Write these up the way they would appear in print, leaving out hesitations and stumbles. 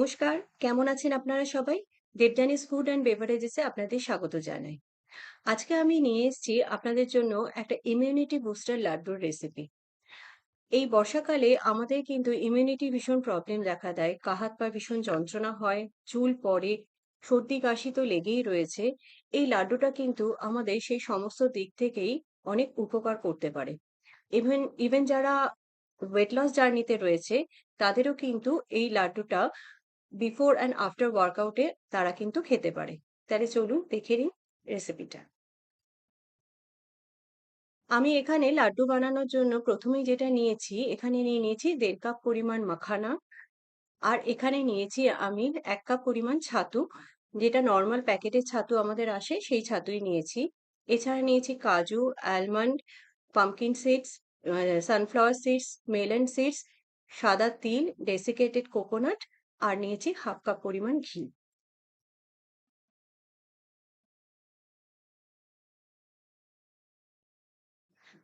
নমস্কার, কেমন আছেন আপনারা সবাই? দেবযানীস ফুড অ্যান্ড বেভারেজেসে আপনাদের স্বাগত জানাই। আজকে আমি নিয়ে এসেছি আপনাদের জন্য একটা ইমিউনিটি বুস্টার লাড্ডুর রেসিপি। এই বর্ষাকালে আমাদের কিন্তু ইমিউনিটি ভীষণ প্রবলেম দেখা দেয়। হাত পা ভীষণ যন্ত্রণা হয়, চুল পড়ে, সর্দি কাশি তো লেগেই রয়েছে। এই লাড্ডুটা কিন্তু আমাদের সেই সমস্ত দিক থেকেই অনেক উপকার করতে পারে। ইভেন ইভেন যারা ওয়েট লস জার্নিতে রয়েছে তাদেরও কিন্তু এই লাড্ডুটা বিফোর অ্যান্ড আফটার ওয়ার্কআউটে তারা কিন্তু খেতে পারে। তাহলে চলুন দেখে নিই রেসিপিটা। আমি এখানে লাড্ডু বানানোর জন্য প্রথমেই যেটা নিয়েছি, এখানে নিয়ে নিয়েছি ১.৫ কাপ পরিমাণ মাখানা। আর এখানে নিয়েছি আমি ১ কাপ পরিমাণ ছাতু, যেটা নরমাল প্যাকেটের ছাতু আমাদের আসে সেই ছাতুই নিয়েছি। এছাড়া নিয়েছি কাজু, almond, pumpkin seeds, sunflower seeds, melon seeds, সাদা তিল, ডেসিকেটেড কোকোনাট আর নিয়েছি ১/২ কাপ পরিমাণ ঘি।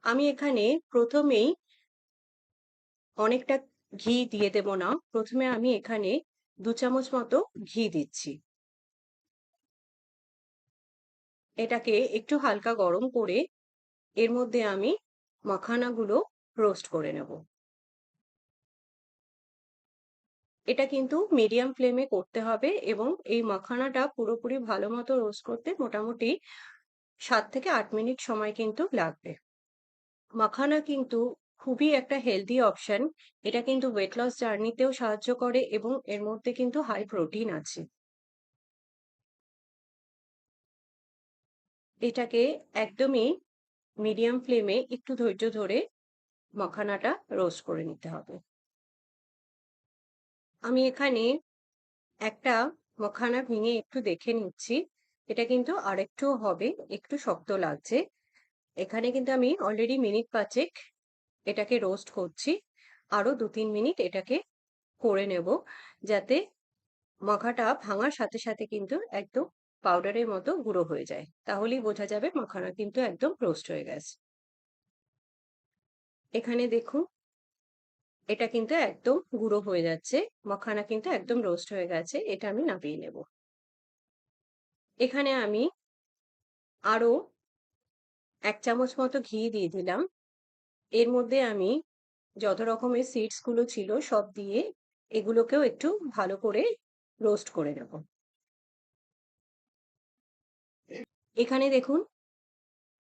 আমি এখানে প্রথমেই অনেকটা ঘি দিয়ে দেব না। প্রথমে আমি এখানে ২ চামচ মতো ঘি দিচ্ছি। এটাকে একটু হালকা গরম করে এর মধ্যে আমি মাখানাগুলো রোস্ট করে নেব। এটা কিন্তু মিডিয়াম ফ্লেমে করতে হবে এবং এই মাখানাটা পুরোপুরি ভালো মতো রোস্ট করতে মোটামুটি ৭ থেকে ৮ মিনিট সময় কিন্তু লাগবে। মাখানা কিন্তু খুবই একটা হেলদি অপশন। এটা কিন্তু ওয়েট লস জার্নিতেও সাহায্য করে এবং এর মধ্যে কিন্তু হাই প্রোটিন আছে। এটাকে একদমই মিডিয়াম ফ্লেমে একটু ধৈর্য ধরে মাখানাটা রোস্ট করে নিতে হবে। আমি এখানে একটা মাখানা ভেঙে একটু দেখে নিচ্ছি। এটা কিন্তু আরেকটু হবে, একটু শক্ত লাগছে। এখানে কিন্তু আমি অলরেডি মিনিট ৫ এটাকে রোস্ট করছি। আরো ২-৩ মিনিট এটাকে করে নেব, যাতে মাখাটা ভাঙার সাথে সাথে কিন্তু একদম পাউডারের মতো গুঁড়ো হয়ে যায়। তাহলেই বোঝা যাবে মাখানা কিন্তু একদম রোস্ট হয়ে গেছে। এখানে দেখুন, এটা কিন্তু একদম গুঁড়ো হয়ে যাচ্ছে। মাখানা কিন্তু একদম রোস্ট হয়ে গেছে। এটা আমি নামিয়ে নেব। এখানে আমি আরো ১ চামচ মতো ঘি দিয়ে দিলাম। এর মধ্যে আমি যত রকমের সিডস গুলো ছিল সব দিয়ে এগুলোকেও একটু ভালো করে রোস্ট করে নেব। এখানে দেখুন,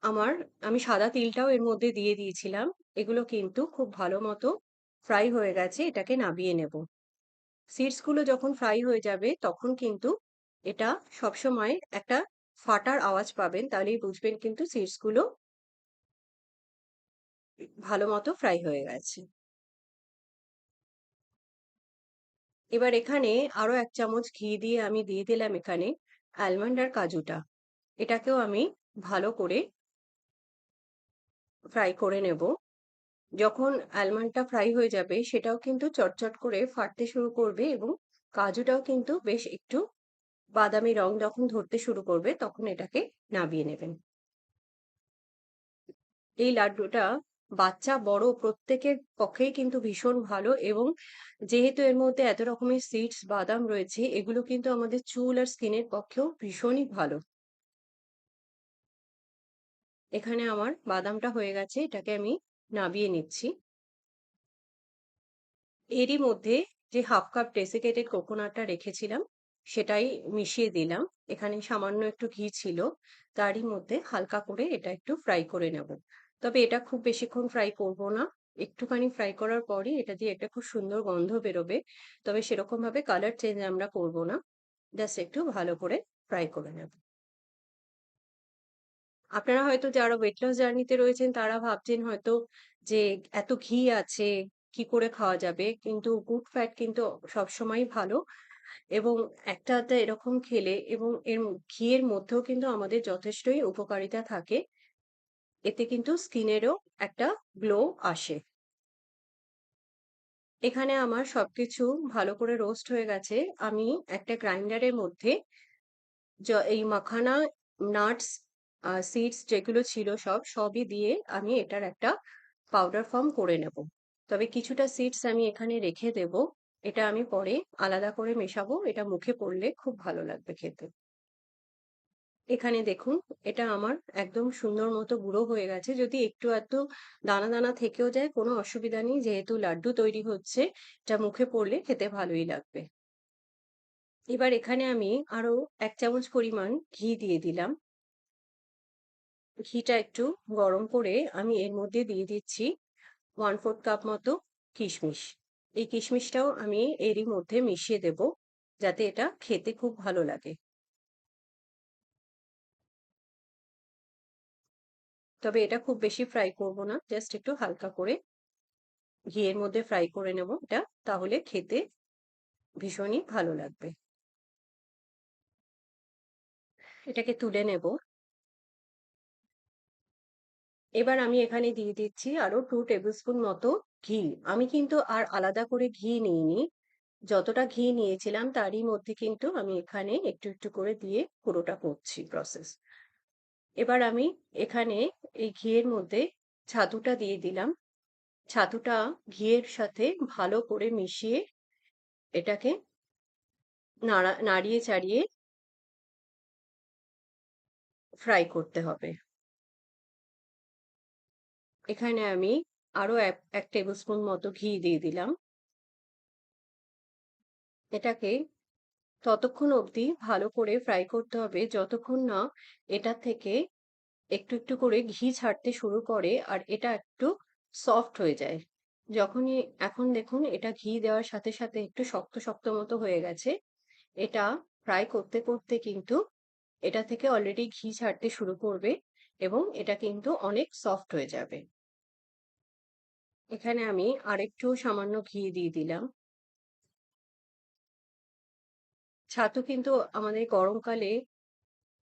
আমার আমি সাদা তিলটাও এর মধ্যে দিয়ে দিয়েছিলাম। এগুলো কিন্তু খুব ভালো মতো ফ্রাই হয়ে গেছে। এটাকে নামিয়ে নেব। সিডস গুলো যখন ফ্রাই হয়ে যাবে তখন কিন্তু এটা সবসময় একটা ফাটার আওয়াজ পাবেন, তাহলেই বুঝবেন কিন্তু সিডস গুলো ভালো মতো ফ্রাই হয়ে গেছে। এবার এখানে আরো ১ চামচ ঘি দিয়ে আমি দিয়ে দিলাম এখানে আলমন্ড আর কাজুটা। এটাকেও আমি ভালো করে ফ্রাই করে নেব। যখন আলমন্ডটা ফ্রাই হয়ে যাবে সেটাও কিন্তু চটচট করে ফাটতে শুরু করবে এবং কাজুটাও কিন্তু বেশ একটু বাদামি রং যখন ধরতে শুরু করবে তখন এটাকে নামিয়ে নেবেন। এই লাড্ডুটা বাচ্চা বড় প্রত্যেকের পক্ষেই কিন্তু ভীষণ ভালো এবং যেহেতু এর মধ্যে এত রকমের সিডস বাদাম রয়েছে, এগুলো কিন্তু আমাদের চুল আর স্কিনের পক্ষেও ভীষণই ভালো। এখানে আমার বাদামটা হয়ে গেছে, এটাকে আমি নামিয়ে নিচ্ছি। এরই মধ্যে যে ১/২ কাপ ডেসিকেটেড কোকোনাটটা রেখেছিলাম সেটাই মিশিয়ে দিলাম। এখানে সামান্য একটু ঘি ছিল, তারই মধ্যে হালকা করে এটা একটু ফ্রাই করে নেব। তবে এটা খুব বেশিক্ষণ ফ্রাই করব না। একটুখানি ফ্রাই করার পরই এটা দিয়ে একটা খুব সুন্দর গন্ধ বেরোবে। তবে সেরকম ভাবে কালার চেঞ্জ আমরা করব না। জাস্ট একটু ভালো করে ফ্রাই করে নেব। আপনারা হয়তো যারা ওয়েট লস জার্নিতে রয়েছেন তারা ভাবছেন হয়তো যে এত ঘি আছে, কি করে খাওয়া যাবে? কিন্তু গুড ফ্যাট কিন্তু সবসময়ই ভালো এবং একটা আধটা এরকম খেলে এবং ঘিয়ের মধ্যেও কিন্তু আমাদের যথেষ্টই উপকারিতা থাকে। এতে কিন্তু স্কিনেরও একটা গ্লো আসে। এখানে আমার সবকিছু ভালো করে রোস্ট হয়ে গেছে। আমি একটা গ্রাইন্ডারের মধ্যে এই মাখানা, নাটস, সিডস যেগুলো ছিল সবই দিয়ে আমি এটার একটা পাউডার ফর্ম করে নেব। তবে কিছুটা সিডস আমি এখানে রেখে দেব। এটা আমি পরে আলাদা করে মেশাবো। এটা মুখে পড়লে খুব ভালো লাগবে খেতে। এখানে দেখুন, এটা আমার একদম সুন্দর মতো গুঁড়ো হয়ে গেছে। যদি একটু আধটু দানা, দানা থেকেও যায় কোনো অসুবিধা নেই। যেহেতু লাড্ডু তৈরি হচ্ছে, এটা মুখে পড়লে খেতে ভালোই লাগবে। এবার এখানে আমি আরো ১ চামচ পরিমাণ ঘি দিয়ে দিলাম। ঘিটা একটু গরম করে আমি এর মধ্যে দিয়ে দিচ্ছি 1/4 কাপ মতো কিশমিশ। এই কিশমিশটাও আমি এরই মধ্যে মিশিয়ে দেব, যাতে এটা খেতে খুব ভালো লাগে। তবে এটা খুব বেশি ফ্রাই করব না, জাস্ট একটু হালকা করে ঘিয়ের মধ্যে ফ্রাই করে নেব এটা, তাহলে খেতে ভীষণই ভালো লাগবে। এটাকে তুলে নেব। এবার আমি এখানে দিয়ে দিচ্ছি আরো 2 টেবিল স্পুন মতো ঘি। আমি কিন্তু আর আলাদা করে ঘি নিইনি। যতটা ঘি নিয়েছিলাম তারই মধ্যে কিন্তু আমি এখানে একটু, একটু করে দিয়ে পুরোটা করছি প্রসেস। এবার আমি এখানে এই ঘিয়ের মধ্যে ছাতুটা দিয়ে দিলাম। ছাতুটা ঘিয়ের সাথে ভালো করে মিশিয়ে এটাকে নাড়িয়ে চাড়িয়ে ফ্রাই করতে হবে। এখানে আমি আরো ১ টেবিল স্পুন মতো ঘি দিয়ে দিলাম। এটাকে ততক্ষণ অবধি ভালো করে ফ্রাই করতে হবে যতক্ষণ না এটা থেকে একটু, একটু করে ঘি ছাড়তে শুরু করে আর এটা একটু সফট হয়ে যায়। যখনই এখন দেখুন এটা ঘি দেওয়ার সাথে, সাথে একটু শক্ত, শক্ত মতো হয়ে গেছে। এটা ফ্রাই করতে, করতে কিন্তু এটা থেকে অলরেডি ঘি ছাড়তে শুরু করবে এবং এটা কিন্তু অনেক সফট হয়ে যাবে। এখানে আমি আরেকটু সামান্য ঘি দিয়ে দিলাম। ছাতু কিন্তু আমাদের গরমকালে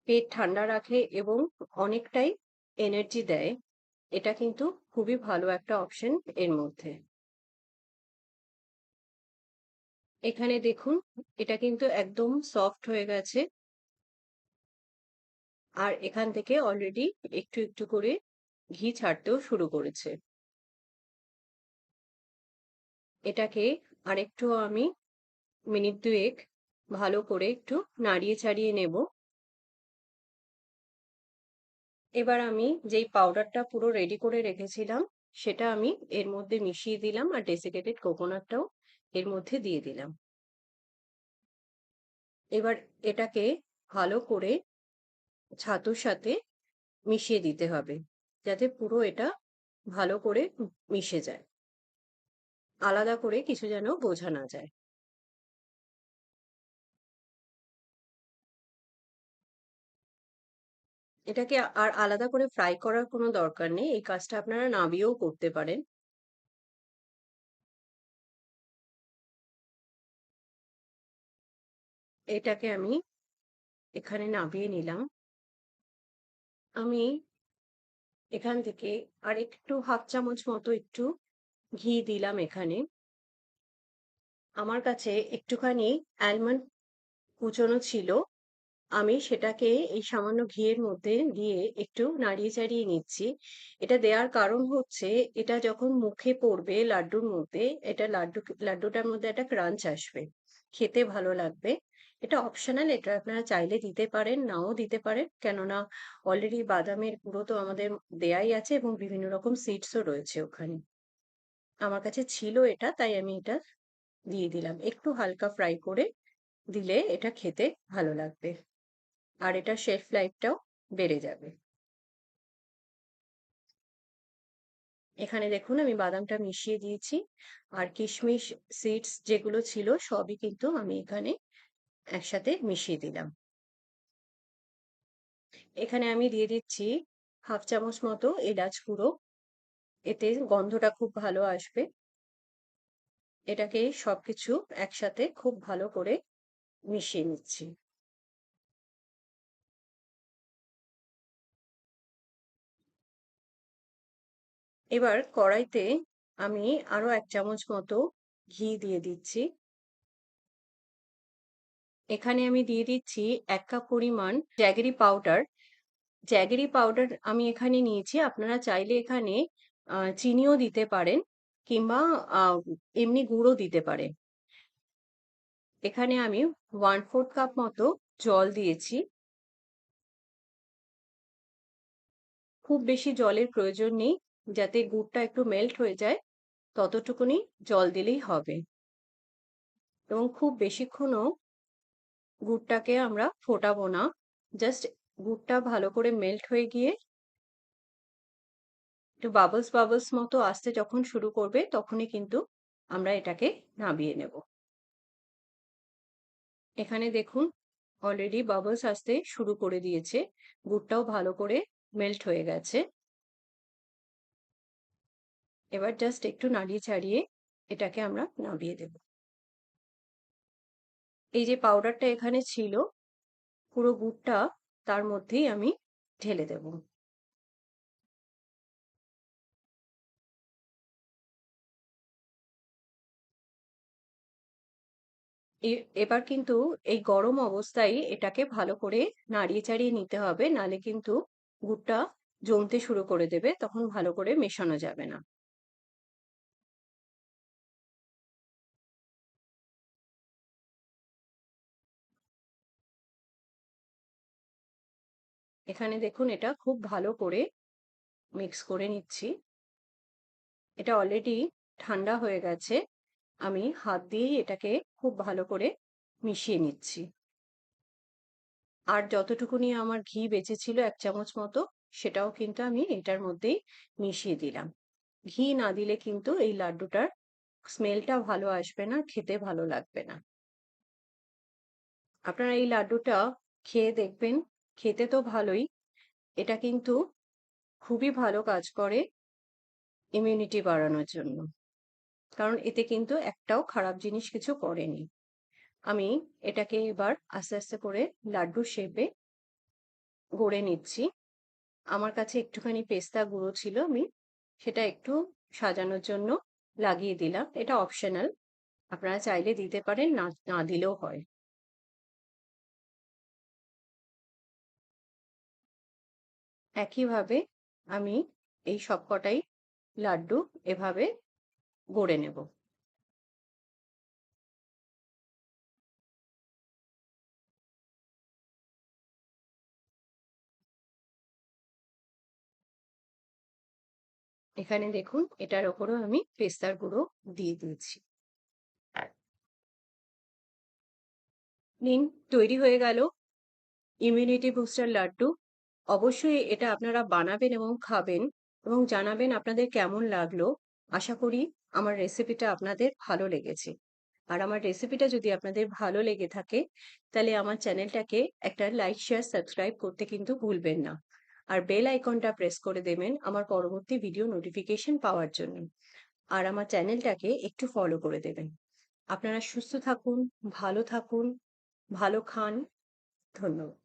পেট ঠান্ডা রাখে এবং অনেকটাই এনার্জি দেয়। এটা কিন্তু খুবই ভালো একটা অপশন এর মধ্যে। এখানে দেখুন, এটা কিন্তু একদম সফট হয়ে গেছে। আর এখান থেকে অলরেডি একটু, একটু করে ঘি ছাড়তেও শুরু করেছে। এটাকে আরেকটু আমি মিনিট ২ ভালো করে একটু নাড়িয়ে চাড়িয়ে নেব। এবার আমি যেই পাউডারটা পুরো রেডি করে রেখেছিলাম, সেটা আমি এর মধ্যে মিশিয়ে দিলাম আর ডেসিকেটেড কোকোনাটটাও এর মধ্যে দিয়ে দিলাম। এবার এটাকে ভালো করে ছাতুর সাথে মিশিয়ে দিতে হবে, যাতে পুরো এটা ভালো করে মিশে যায়। আলাদা করে কিছু যেন বোঝা না যায়। এটাকে আর আলাদা করে ফ্রাই করার কোনো দরকার নেই। এই কাজটা আপনারা নামিয়েও করতে পারেন। এটাকে আমি এখানে নামিয়ে নিলাম। আমি এখান থেকে আরেকটু 1/2 চামচ মতো একটু ঘি দিলাম এখানে। আমার কাছে একটুখানি অ্যালমন্ড কুচোনো ছিল। আমি সেটাকে এই সামান্য ঘিয়ের মধ্যে দিয়ে একটু নাড়িয়ে চাড়িয়ে নিচ্ছি। এটা দেওয়ার কারণ হচ্ছে, এটা যখন মুখে পড়বে লাড্ডুর মধ্যে, এটা লাড্ডুটার মধ্যে একটা ক্রাঞ্চ আসবে। খেতে ভালো লাগবে। এটা অপশনাল, এটা আপনারা চাইলে দিতে পারেন, নাও দিতে পারেন। কেননা অলরেডি বাদামের গুঁড়ো তো আমাদের দেয়াই আছে এবং বিভিন্ন রকম সিডসও রয়েছে ওখানে। আমার কাছে ছিল এটা, তাই আমি এটা দিয়ে দিলাম। একটু হালকা ফ্রাই করে দিলে এটা খেতে ভালো লাগবে। আর এটার শেলফ লাইফটাও বেড়ে যাবে। এখানে দেখুন আমি বাদামটা মিশিয়ে দিয়েছি। আর কিশমিশ সিডস যেগুলো ছিল সবই কিন্তু আমি এখানে একসাথে মিশিয়ে দিলাম। এখানে আমি দিয়ে দিচ্ছি 1/2 চামচ মতো এলাচ গুঁড়ো। এতে গন্ধটা খুব ভালো আসবে। এটাকে সবকিছু একসাথে খুব ভালো করে মিশিয়ে নিচ্ছি। এবার কড়াইতে আমি আরো 1 চামচ মতো ঘি দিয়ে দিচ্ছি। এখানে আমি দিয়ে দিচ্ছি ১ কাপ পরিমাণ জ্যাগেরি পাউডার। জ্যাগেরি পাউডার আমি এখানে নিয়েছি। আপনারা চাইলে এখানে চিনিও দিতে পারেন কিংবা আ এমনি গুঁড়ো দিতে পারেন। এখানে আমি 1/4 কাপ মতো জল দিয়েছি। খুব বেশি জলের প্রয়োজন নেই, যাতে গুড়টা একটু মেল্ট হয়ে যায় ততটুকুনি জল দিলেই হবে। এবং খুব বেশিক্ষণও গুড়টাকে আমরা ফোটাবো না। জাস্ট গুড়টা ভালো করে মেল্ট হয়ে গিয়ে একটু বাবলস বাবলস মতো আসতে যখন শুরু করবে তখনই কিন্তু আমরা এটাকে নামিয়ে নেব। এখানে দেখুন অলরেডি বাবলস আসতে শুরু করে দিয়েছে। গুড়টাও ভালো করে মেল্ট হয়ে গেছে। এবার জাস্ট একটু নাড়িয়ে ছাড়িয়ে এটাকে আমরা নামিয়ে দেব। এই যে পাউডারটা এখানে ছিল পুরো গুড়টা তার মধ্যেই আমি ঢেলে দেব। এবার কিন্তু এই গরম অবস্থায় এটাকে ভালো করে নাড়িয়ে চাড়িয়ে নিতে হবে, নালে কিন্তু গুড়টা জমতে শুরু করে দেবে, তখন ভালো করে মেশানো যাবে না। এখানে দেখুন এটা খুব ভালো করে মিক্স করে নিচ্ছি। এটা অলরেডি ঠান্ডা হয়ে গেছে। আমি হাত দিয়েই এটাকে খুব ভালো করে মিশিয়ে নিচ্ছি। আর যতটুকুনি আমার ঘি বেঁচেছিল 1 চামচ মতো, সেটাও কিন্তু আমি এটার মধ্যেই মিশিয়ে দিলাম। ঘি না দিলে কিন্তু এই লাড্ডুটার স্মেলটা ভালো আসবে না, খেতে ভালো লাগবে না। আপনারা এই লাড্ডুটা খেয়ে দেখবেন, খেতে তো ভালোই, এটা কিন্তু খুবই ভালো কাজ করে ইমিউনিটি বাড়ানোর জন্য। কারণ এতে কিন্তু একটাও খারাপ জিনিস কিছু করেনি। আমি এটাকে এবার আস্তে আস্তে করে লাড্ডুর শেপে গড়ে নিচ্ছি। আমার কাছে একটুখানি পেস্তা গুঁড়ো ছিল, আমি সেটা একটু সাজানোর জন্য লাগিয়ে দিলাম। এটা অপশনাল, আপনারা চাইলে দিতে পারেন, না না দিলেও হয়। একইভাবে আমি এই সবকটাই লাড্ডু এভাবে গড়ে নেব। এখানে দেখুন এটার ওপরেও আমি পেস্তার গুঁড়ো দিয়ে দিয়েছি। নিন, তৈরি হয়ে গেল ইমিউনিটি বুস্টার লাড্ডু। অবশ্যই এটা আপনারা বানাবেন এবং খাবেন এবং জানাবেন আপনাদের কেমন লাগলো। আশা করি আমার রেসিপিটা আপনাদের ভালো লেগেছে। আর আমার রেসিপিটা যদি আপনাদের ভালো লেগে থাকে, তাহলে আমার চ্যানেলটাকে একটা লাইক, শেয়ার, সাবস্ক্রাইব করতে কিন্তু ভুলবেন না। আর বেল আইকনটা প্রেস করে দেবেন আমার পরবর্তী ভিডিও নোটিফিকেশন পাওয়ার জন্য। আর আমার চ্যানেলটাকে একটু ফলো করে দেবেন। আপনারা সুস্থ থাকুন, ভালো থাকুন, ভালো খান। ধন্যবাদ।